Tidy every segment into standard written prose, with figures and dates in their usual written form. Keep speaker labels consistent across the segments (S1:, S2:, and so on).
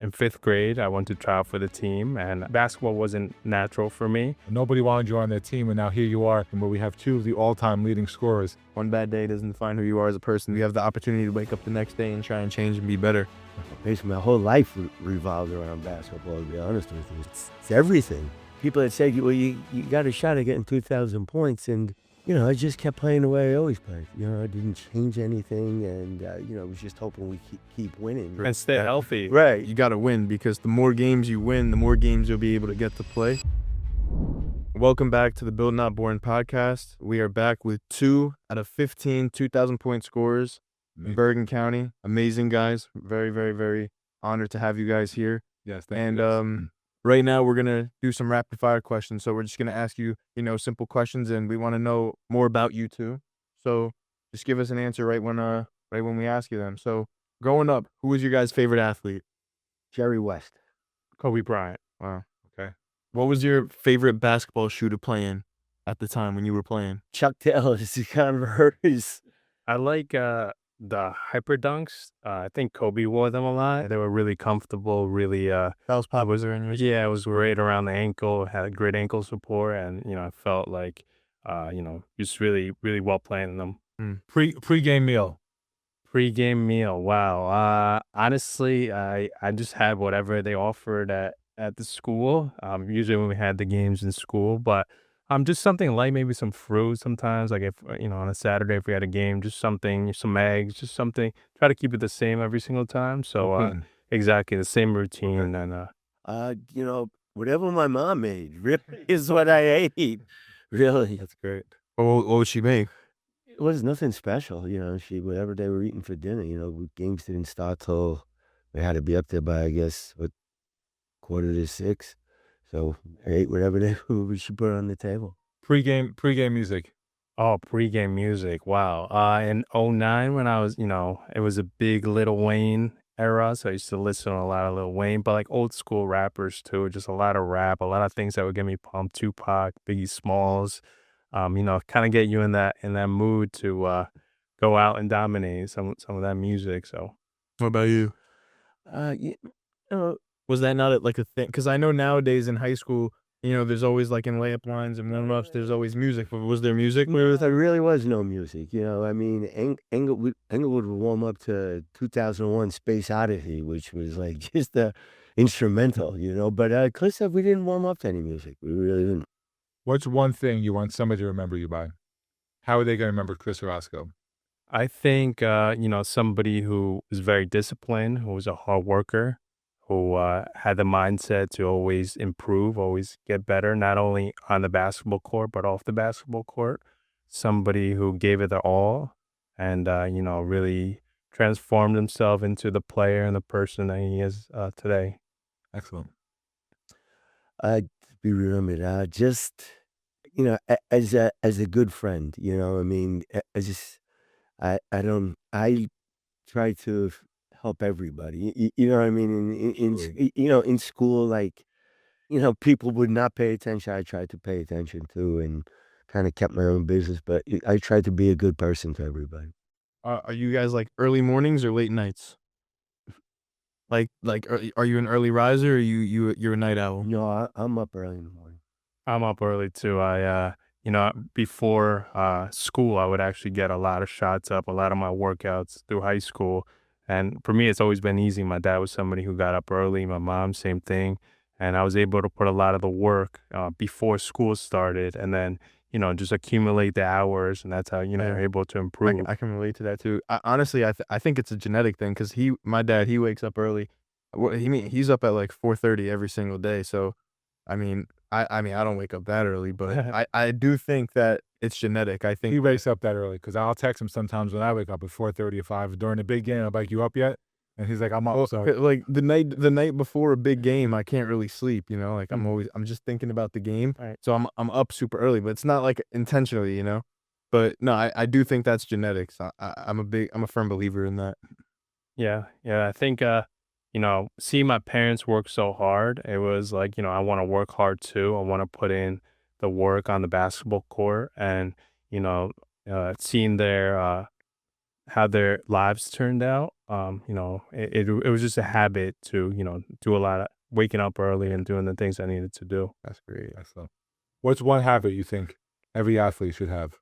S1: In fifth grade, I went to try out for the team, and basketball wasn't natural for me.
S2: Nobody wanted you on their team, and now here you are, where we have two of the all-time leading scorers.
S3: One bad day doesn't define who you are as a person. You have the opportunity to wake up the next day and try and change and be better.
S4: Basically, my whole life revolved around basketball, to be honest with you. It's everything. People had said, well, you got a shot at getting 2,000 points, and, I just kept playing the way I always played. I didn't change anything, and, I was just hoping we keep winning.
S1: And stay healthy.
S4: Right.
S3: You got to win, because the more games you win, the more games you'll be able to get to play. Welcome back to the Build Not Born podcast. We are back with 2 out of 15 2,000-point scorers in Bergen County. Amazing guys. Very, very, very honored to have you guys here.
S2: Yes, thank you.
S3: And right now we're going to do some rapid fire questions. So we're just going to ask you, simple questions, and we want to know more about you too. So just give us an answer right when we ask you them. So growing up, who was your guys' favorite athlete?
S4: Jerry West.
S1: Kobe Bryant.
S3: Wow.
S2: Okay.
S3: What was your favorite basketball shoe to play in at the time when you were playing?
S4: Chuck Taylor's, Converse.
S1: I like the Hyper Dunks. I think Kobe wore them a lot. They were really comfortable, really
S3: That was popular in your
S1: yeah, it was right around the ankle, had a great ankle support, and I felt like just really, really well playing in them.
S2: Pre-game meal.
S1: Pre-game meal, wow. Honestly, I just had whatever they offered at the school. Usually when we had the games in school, but just something light, maybe some fruit sometimes. Like if on a Saturday if we had a game, just something, some eggs, just something. Try to keep it the same every single time. So exactly the same routine. And
S4: whatever my mom made really is what I ate. Really.
S3: That's great. What would she make?
S4: It was nothing special, whatever they were eating for dinner, games didn't start till they had to be up there by, I guess, 5:45. So I ate whatever she put on the table.
S2: Pre-game music.
S1: Oh, pre-game music. Wow. In '09 when I was, it was a big Lil Wayne era. So I used to listen to a lot of Lil Wayne, but like old school rappers too. Just a lot of rap, a lot of things that would get me pumped. Tupac, Biggie Smalls, kind of get you in that mood to go out and dominate some of that music. So
S3: What about you?
S4: You
S3: Was that not like a thing? Because I know nowadays in high school, there's always like in layup lines and warm-ups, there's always music. But was there music?
S4: There really was no music, Englewood would warm up to 2001 Space Oddity, which was like just the instrumental, But Cliff, we didn't warm up to any music. We really didn't.
S2: What's one thing you want somebody to remember you by? How are they going to remember Chris Orozco?
S1: I think, somebody who was very disciplined, who was a hard worker, who had the mindset to always improve, always get better, not only on the basketball court, but off the basketball court. Somebody who gave it their all and, really transformed himself into the player and the person that he is today.
S2: Excellent.
S4: I'd be remembered just, as a good friend, I try to help everybody. You know what I mean? In school, like, people would not pay attention. I tried to pay attention to and kind of kept my own business, but I tried to be a good person to everybody.
S3: Are you guys like early mornings or late nights? Like, are you an early riser or you're a night owl?
S4: No, I'm up early in the morning.
S1: I'm up early too. Before school, I would actually get a lot of shots up, a lot of my workouts through high school. And for me, it's always been easy. My dad was somebody who got up early. My mom, same thing. And I was able to put a lot of the work before school started and then, just accumulate the hours. And that's how, you're able to improve.
S3: I can relate to that too. Honestly, I think it's a genetic thing because my dad, he wakes up early. He's up at like 4:30 every single day. So, I don't wake up that early, but I do think that it's genetic. I think
S2: He wakes up that early because I'll text him sometimes when I wake up at 4:30 or 5 during the big game. I'm like, "You up yet?" And he's like, "I'm up." So
S3: like the night before a big game, I can't really sleep. Like I'm just thinking about the game.
S1: Right.
S3: So I'm up super early, but it's not like intentionally, But no, I do think that's genetics. I'm a firm believer in that.
S1: Yeah. I think, seeing my parents work so hard, it was like, I want to work hard too. I want to put in the work on the basketball court and, seeing how their lives turned out. it was just a habit to, do a lot of waking up early and doing the things I needed to do.
S3: That's great.
S2: Excellent. What's one habit you think every athlete should have?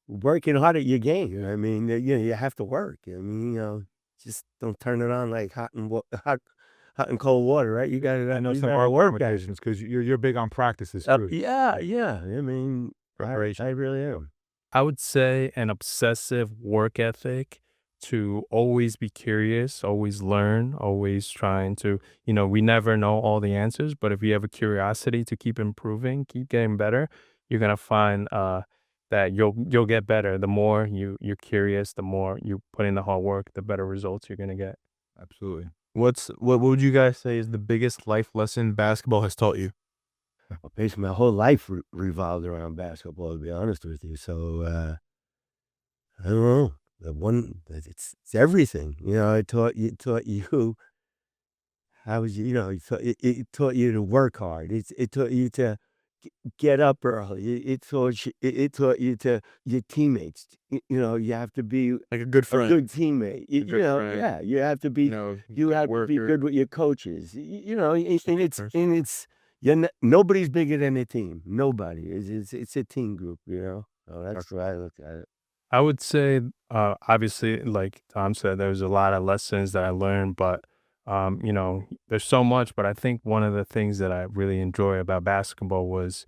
S4: Working hard at your game. I mean, you have to work. I mean, just don't turn it on like hot and cold water, right? You got to.
S2: I know
S4: you
S2: some
S4: gotta
S2: hard
S4: work
S2: work
S4: at it.
S2: limitations because you're big on practices too.
S4: Yeah, yeah. I mean, I
S3: Preparation.
S4: really am.
S1: I would say an obsessive work ethic to always be curious, always learn, always trying to, we never know all the answers, but if you have a curiosity to keep improving, keep getting better, you're gonna find that you'll get better. The more you're curious, the more you put in the hard work, the better results you're gonna get.
S2: Absolutely.
S3: What would you guys say is the biggest life lesson basketball has taught you?
S4: Well, basically, my whole life revolved around basketball, to be honest with you. So I don't know. It's everything. It taught you how was it taught you to work hard. It taught you to get up early. It taught you to your teammates. You have to be
S3: Like a good
S4: a
S3: friend.
S4: good teammate.
S3: A good friend.
S4: Yeah, you have to be. You
S3: good
S4: have to be
S3: worker.
S4: good with your coaches. And
S3: person.
S4: it's nobody's bigger than a team. Nobody. It's a team group. So that's the way I look at it.
S1: I would say, obviously, like Tom said, there's a lot of lessons that I learned, but there's so much. But I think one of the things that I really enjoy about basketball was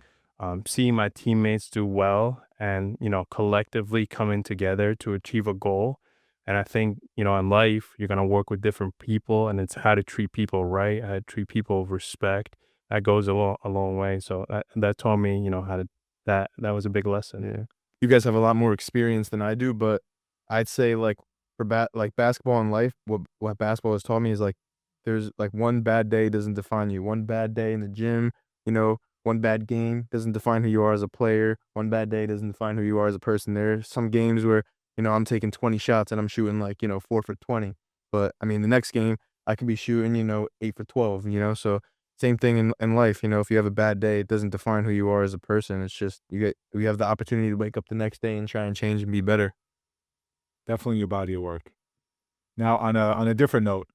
S1: seeing my teammates do well and collectively coming together to achieve a goal. And I think in life you're gonna work with different people, and it's how to treat people right, how to treat people with respect. That goes a long way. So that taught me, how to that was a big lesson.
S3: Yeah. You guys have a lot more experience than I do, but I'd say like like basketball in life, what basketball has taught me is like there's like one bad day doesn't define you. One bad day in the gym, one bad game doesn't define who you are as a player. One bad day doesn't define who you are as a person. There are some games where, I'm taking 20 shots and I'm shooting like, 4 for 20. But I mean, the next game I could be shooting, 8 for 12, so same thing in life, if you have a bad day, it doesn't define who you are as a person. It's just you have the opportunity to wake up the next day and try and change and be better.
S2: Definitely your body of work. Now on a different note,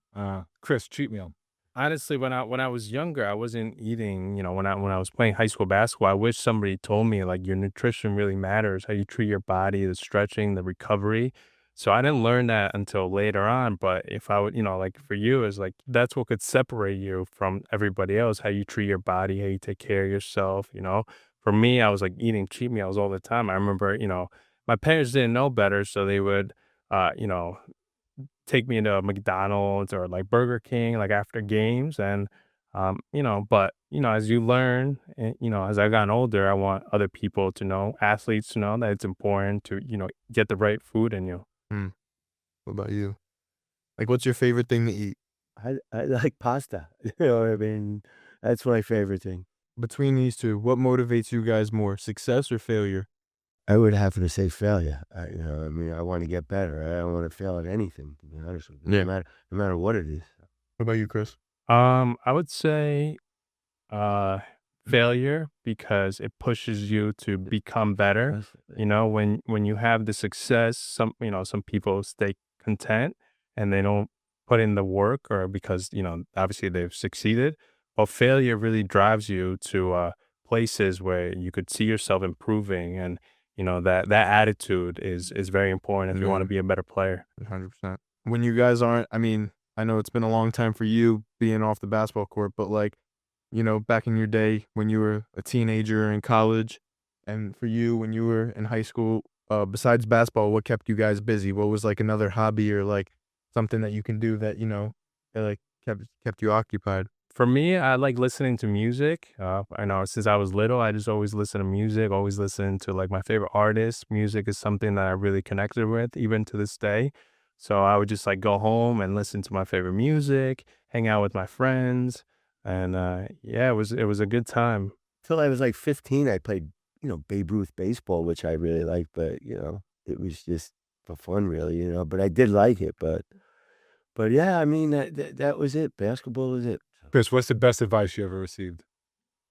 S2: Chris, cheat meal.
S1: Honestly, when I was younger, I wasn't eating, when I was playing high school basketball, I wish somebody told me like your nutrition really matters, how you treat your body, the stretching, the recovery. So I didn't learn that until later on. But if I would, like for you, is like that's what could separate you from everybody else, how you treat your body, how you take care of yourself. For me, I was like eating cheat meals all the time. I remember, my parents didn't know better, so they would take me into a McDonald's or like Burger King, like after games. And, but, as you learn, and, as I've gotten older, I want other people to know, athletes to know that it's important to, get the right food in you.
S3: What about you? Like, what's your favorite thing to eat?
S4: I like pasta. I mean, that's my favorite thing.
S3: Between these two, what motivates you guys more, success or failure?
S4: I would have to say failure. I mean, I want to get better. I don't want to fail at anything, to be honest with you.
S3: Yeah.
S4: No matter what it is.
S3: What about you, Chris?
S1: I would say failure because it pushes you to become better. When you have the success, some people stay content and they don't put in the work, or because, obviously they've succeeded. But failure really drives you to places where you could see yourself improving, and that attitude is very important if you want to be a better player.
S3: 100%. When you guys aren't, I mean, I know it's been a long time for you being off the basketball court, but like, back in your day when you were a teenager in college, and for you when you were in high school, besides basketball, what kept you guys busy? What was like another hobby or like something that you can do that, that like kept you occupied?
S1: For me, I like listening to music. I know since I was little, I just always listen to music, always listen to like my favorite artists. Music is something that I really connected with, even to this day. So I would just like go home and listen to my favorite music, hang out with my friends, and yeah, it was a good time.
S4: Till I was like 15, I played, Babe Ruth baseball, which I really liked, but it was just for fun, really, But I did like it, but yeah, I mean that was it. Basketball was it.
S2: Chris, what's the best advice you ever received?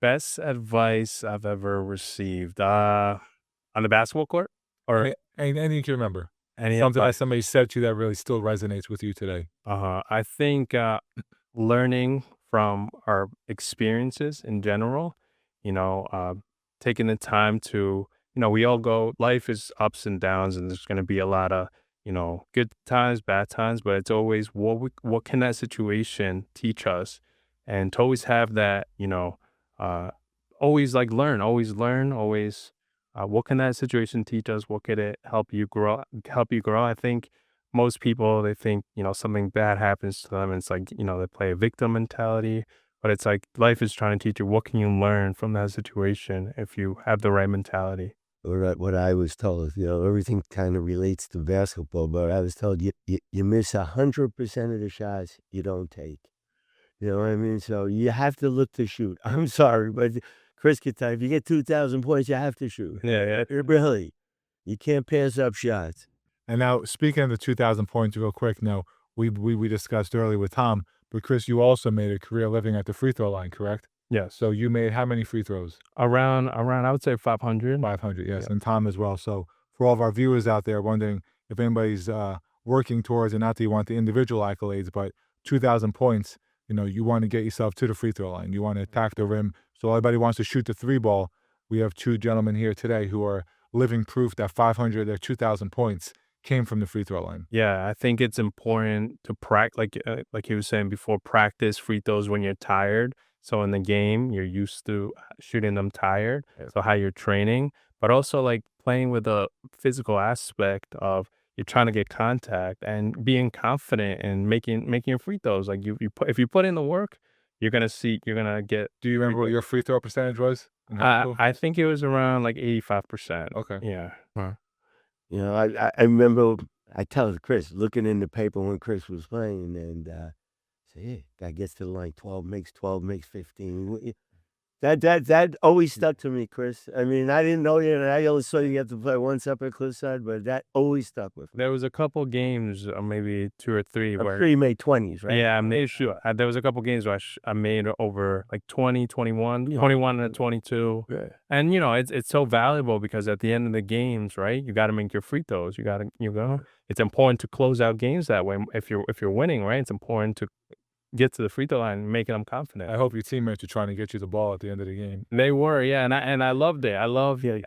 S1: Best advice I've ever received on the basketball court, or
S2: Anything you can remember.
S1: Any
S2: Something that
S1: advice?
S2: somebody said to you that really still resonates with you today.
S1: I think learning from our experiences in general, you know, taking the time to, we all go, life is ups and downs, and there's going to be a lot of, good times, bad times, but it's always what can that situation teach us? And to always have that, uh, always learn, always, what can that situation teach us? What could it help you grow? I think most people, they think, something bad happens to them, and it's like, they play a victim mentality, but it's like life is trying to teach you what can you learn from that situation if you have the right mentality.
S4: Or what I was told, everything kind of relates to basketball, but I was told you miss 100% of the shots you don't take. You know what I mean? So you have to look to shoot. I'm sorry, but Chris can tell you, if you get 2,000 points, you have to shoot.
S1: Yeah,
S4: Really. You can't pass up shots.
S2: And now, speaking of the 2,000 points, real quick, now, we discussed earlier with Tom, but Chris, you also made a career living at the free throw line, correct?
S1: yes.
S2: So you made how many free throws?
S1: Around, I would say 500.
S2: 500, yes,
S1: Yeah.
S2: and Tom as well. So for all of our viewers out there wondering if anybody's working towards, and not that you want the individual accolades, but 2,000 points, you want to get yourself to the free throw line. You want to attack the rim. So everybody wants to shoot the three ball. We have two gentlemen here today who are living proof that 500, their 2,000 points came from the free throw line.
S1: Yeah, I think it's important to practice, like he was saying before, practice free throws when you're tired. So in the game, you're used to shooting them tired. So how you're training, but also like playing with a physical aspect of you're trying to get contact and being confident and making your free throws. Like if you put in the work, you're gonna get.
S2: Do you remember what your free throw percentage was in high school?
S1: I think it was around like 85%.
S2: Okay.
S1: Yeah.
S4: I remember I tell Chris, looking in the paper when Chris was playing, and say, "Hey, guy gets to the line, 12 makes 15." That always stuck to me, Chris. I mean, I didn't know you, and I always saw you have to play one step at Cliffside, but that always stuck with me.
S1: There was a couple games, maybe 2 or 3,
S4: I'm
S1: where
S4: sure you made 20s, right?
S1: yeah, I made sure. There was a couple games where I made over like 20, 21, 21 and 22.
S4: Yeah.
S1: And it's so valuable because at the end of the games, right? You got to make your free throws. It's important to close out games that way. If you're winning, right? It's important to get to the free throw line and making them confident.
S2: I hope your teammates are trying to get you the ball at the end of the game.
S1: They were, yeah, and I loved it. I love, yeah.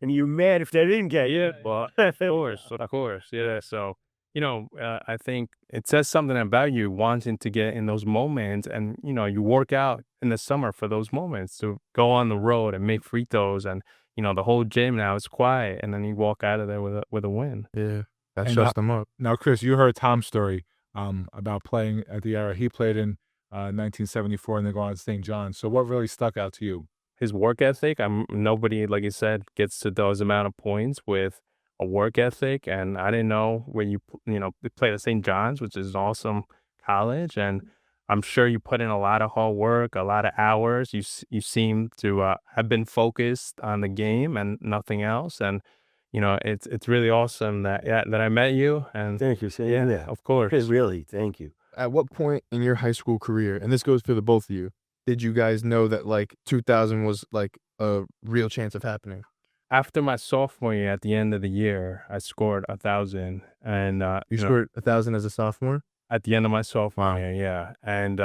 S4: And you're mad if they didn't get you.
S1: Yeah, well, of course, yeah. So, I think it says something about you wanting to get in those moments, and you work out in the summer for those moments to go on the road and make free throws, and the whole gym now is quiet, and then you walk out of there with a win.
S3: Yeah, that
S2: And,
S3: shuts them up.
S2: Now, Chris, you heard Tom's story about playing at the era he played in 1974 and then going on to St. John's. So what really stuck out to you?
S1: His work ethic. Nobody, like you said, gets to those amount of points with a work ethic. And I didn't know when you played at St. John's, which is an awesome college, and I'm sure you put in a lot of hard work, a lot of hours. You seem to have been focused on the game and nothing else. And it's really awesome that I met you. And
S4: Thank you.
S1: yeah, of course.
S4: Really, thank you.
S3: At what point in your high school career, and this goes for the both of you, did you guys know that like 2000 was like a real chance of happening?
S1: After my sophomore year, at the end of the year, I scored 1,000, and
S3: You scored 1,000 as a sophomore?
S1: at the end of my sophomore
S3: Wow.
S1: year, yeah. And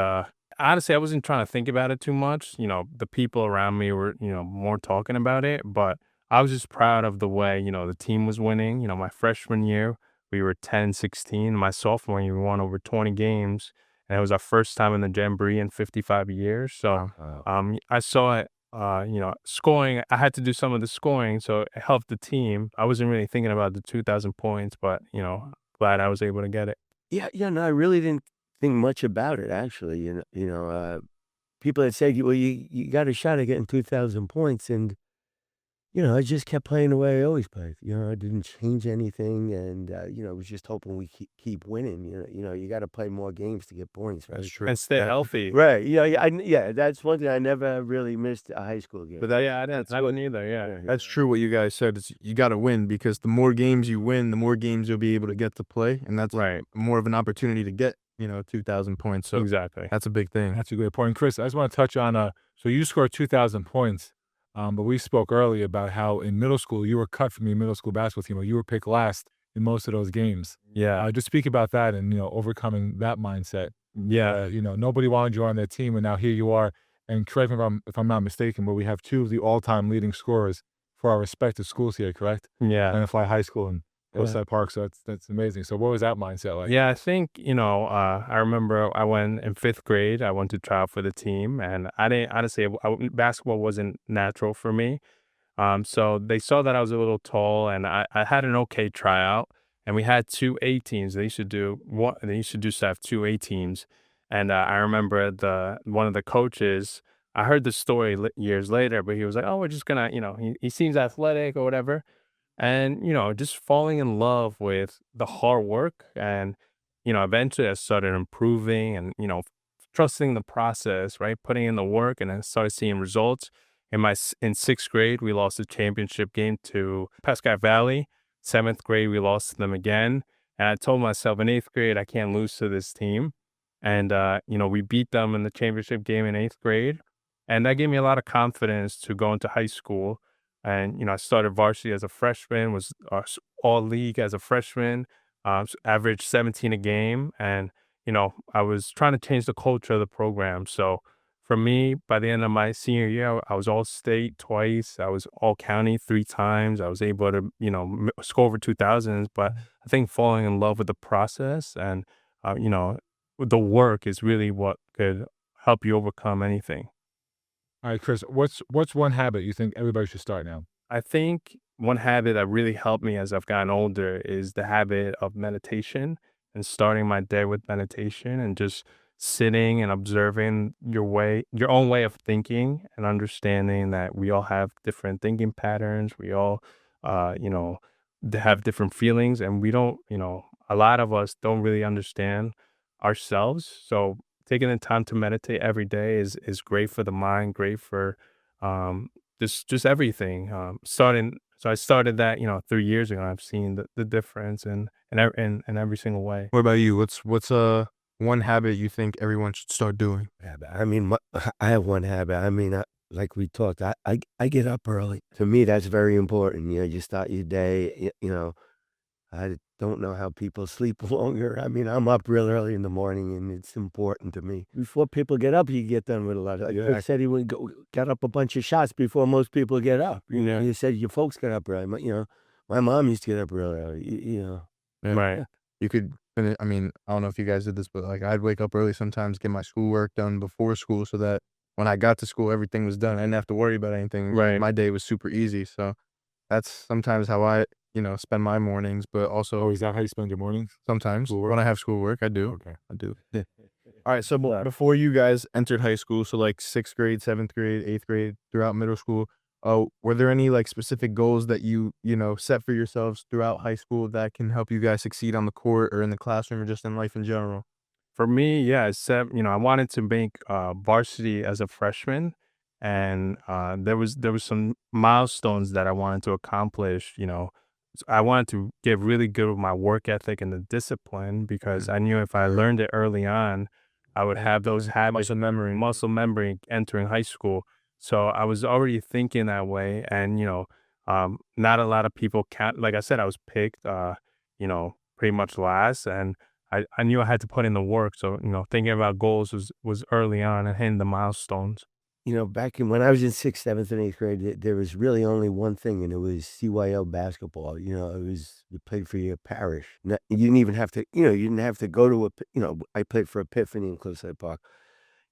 S1: honestly, I wasn't trying to think about it too much. The people around me were, more talking about it, but I was just proud of the way, the team was winning. My freshman year, we were 10-16. My sophomore year, we won over 20 games, and it was our first time in the Jamboree in 55 years. So
S4: Wow.
S1: I saw it, scoring. I had to do some of the scoring, so it helped the team. I wasn't really thinking about the 2,000 points, but, glad I was able to get it.
S4: Yeah, no, I really didn't think much about it, actually. People had said, well, you got a shot at getting 2,000 points, and I just kept playing the way I always played. I didn't change anything, and I was just hoping we keep winning. You got to play more games to get points, right?
S3: That's true.
S1: And stay healthy.
S4: Right. Yeah, that's one thing I never really missed a high school game.
S3: But that,
S1: Yeah, I didn't either, yeah.
S3: that's true what you guys said. Is you got to win, because the more games you win, the more games you'll be able to get to play, and that's
S1: Right.
S3: more of an opportunity to get 2,000 points. So
S1: Exactly.
S3: that's a big thing.
S2: That's a great point. Chris, I just want to touch on, so you scored 2,000 points. But we spoke earlier about how in middle school you were cut from your middle school basketball team, or you were picked last in most of those games.
S1: Yeah.
S2: Just speak about that and overcoming that mindset.
S1: Yeah.
S2: Nobody wanted you on their team, and now here you are. And correct me if I'm not mistaken, but we have two of the all-time leading scorers for our respective schools here, correct?
S1: Yeah.
S2: NFI High School and
S1: Yeah.
S2: Hillside Park. So that's amazing. So what was that mindset like?
S1: Yeah, I think, I remember I went in 5th grade, I went to try out for the team, and I didn't honestly, basketball wasn't natural for me. So they saw that I was a little tall and I had an okay tryout, and we had two A teams. They used to do have two A teams. And I remember one of the coaches, I heard the story years later, but he was like, "Oh, we're just gonna, he seems athletic or whatever." And just falling in love with the hard work, and eventually I started improving, and trusting the process, right, putting in the work, and then started seeing results. In 6th grade we lost the championship game to Prescott Valley. 7th grade we lost to them again, and I told myself in 8th grade I can't lose to this team. And we beat them in the championship game in 8th grade, and that gave me a lot of confidence to go into high school. And I started varsity as a freshman, was all league as a freshman, averaged 17 a game, and I was trying to change the culture of the program. So for me, by the end of my senior year, I was all state twice, I was all county 3 times, I was able to score over 2000s. But I think falling in love with the process and with the work is really what could help you overcome anything.
S2: All right, Chris, what's one habit you think everybody should start now?
S1: I think one habit that really helped me as I've gotten older is the habit of meditation, and starting my day with meditation and just sitting and observing your own way of thinking, and understanding that we all have different thinking patterns. We all, have different feelings, and we don't, a lot of us don't really understand ourselves. So taking the time to meditate every day is great for the mind, great for, um, just everything. So I started that, 3 years ago. I've seen the difference in every single way.
S3: What about you? What's one habit you think everyone should start doing?
S4: Habit. I mean, I have one habit. I mean, like we talked, I get up early. To me, that's very important. You start your day. I don't know how people sleep longer. I mean, I'm up real early in the morning, and it's important to me. Before people get up, you get done with a lot. Like I said, he would get up a bunch of shots before most people get up.
S1: Yeah.
S4: You said your folks get up early. My mom used to get up real early.
S3: Yeah.
S1: Right.
S3: You could finish. I mean, I don't know if you guys did this, but like I'd wake up early sometimes, get my schoolwork done before school, so that when I got to school, everything was done. I didn't have to worry about anything.
S1: Right.
S3: My day was super easy. So that's sometimes how I, spend my mornings. But also
S2: Oh, is that how you spend your mornings?
S3: sometimes
S2: Schoolwork?
S3: when I have schoolwork, I do.
S2: Okay.
S3: I do. All right. So before you guys entered high school, so like 6th grade, 7th grade, 8th grade, throughout middle school, were there any like specific goals that you set for yourselves throughout high school that can help you guys succeed on the court or in the classroom or just in life in general?
S1: For me, yeah, I wanted to make varsity as a freshman, and there was some milestones that I wanted to accomplish. I wanted to get really good with my work ethic and the discipline, because I knew if I learned it early on, I would have those habits, muscle memory entering high school. So I was already thinking that way, and not a lot of people count. Like I said, I was picked, pretty much last, and I knew I had to put in the work. So, thinking about goals was early on and hitting the milestones.
S4: Back when I was in 6th, 7th, and 8th grade, there was really only one thing, and it was CYO basketball. You played for your parish. You didn't even have to, you didn't have to go to I played for Epiphany in Cliffside Park.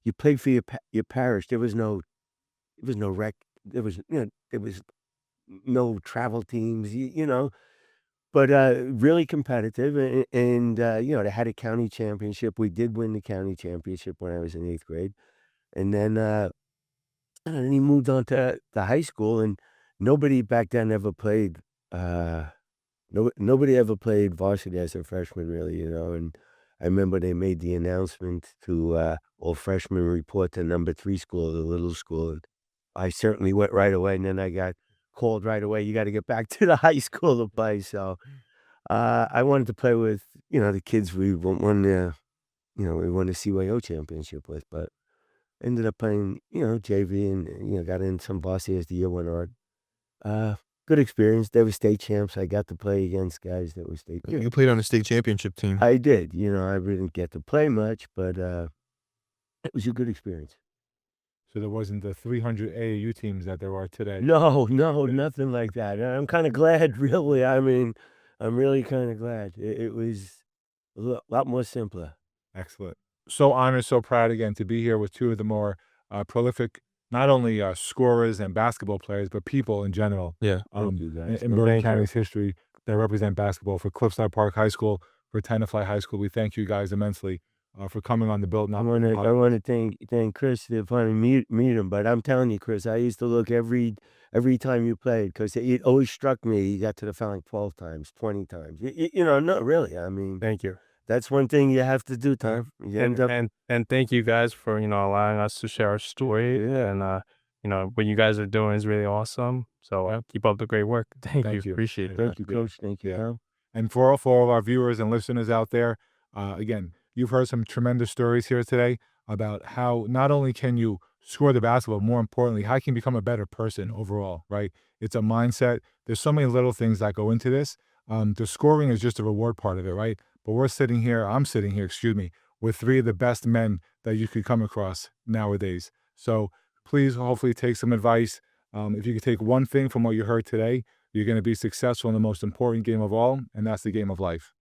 S4: You played for your parish. There was no rec. There was no travel teams. But really competitive, and they had a county championship. We did win the county championship when I was in 8th grade, and then he moved on to high school, and nobody back then ever played. Nobody ever played varsity as a freshman, really. And I remember they made the announcement to all freshmen report to number 3 school, the little school. And I certainly went right away, and then I got called right away. You got to get back to the high school to play. So I wanted to play with the kids we won the CYO championship with, but. ended up playing, JV and, got in some varsity as the year went on. Good experience. They were state champs. I got to play against guys that were state
S3: You played on a state championship team.
S4: I did. I really didn't get to play much, but it was a good experience.
S2: So there wasn't the 300 AAU teams that there are today.
S4: No, nothing like that. And I'm kind of glad, really. I mean, I'm really kind of glad. It was a lot more simpler.
S2: Excellent. So honored, so proud again to be here with two of the more prolific, not only scorers and basketball players, but people in general.
S3: Yeah.
S4: Thank you, guys.
S2: In Bergen County's history that represent basketball for Cliffside Park High School, for Tenafly High School. We thank you guys immensely for coming on the Built
S4: I
S2: Not
S4: want to thank Chris for finally meet him. But I'm telling you, Chris, I used to look every time you played because it always struck me. You got to the foul like 12 times, 20 times. No, really. I mean,
S1: Thank you.
S4: that's one thing you have to do, Tom. You end up.
S1: And thank you guys for, allowing us to share our story.
S4: Yeah.
S1: And, what you guys are doing is really awesome. So keep up the great work. Thank you.
S2: you.
S1: Appreciate it.
S4: Thank you, Coach. Thank you,
S2: Yeah.
S4: Tom.
S2: And for all of our viewers and listeners out there, again, you've heard some tremendous stories here today about how not only can you score the basketball, more importantly, how you can become a better person overall, right? It's a mindset. There's so many little things that go into this. The scoring is just a reward part of it, right? But I'm sitting here, with three of the best men that you could come across nowadays. So please, hopefully, take some advice. If you could take one thing from what you heard today, you're going to be successful in the most important game of all, and that's the game of life.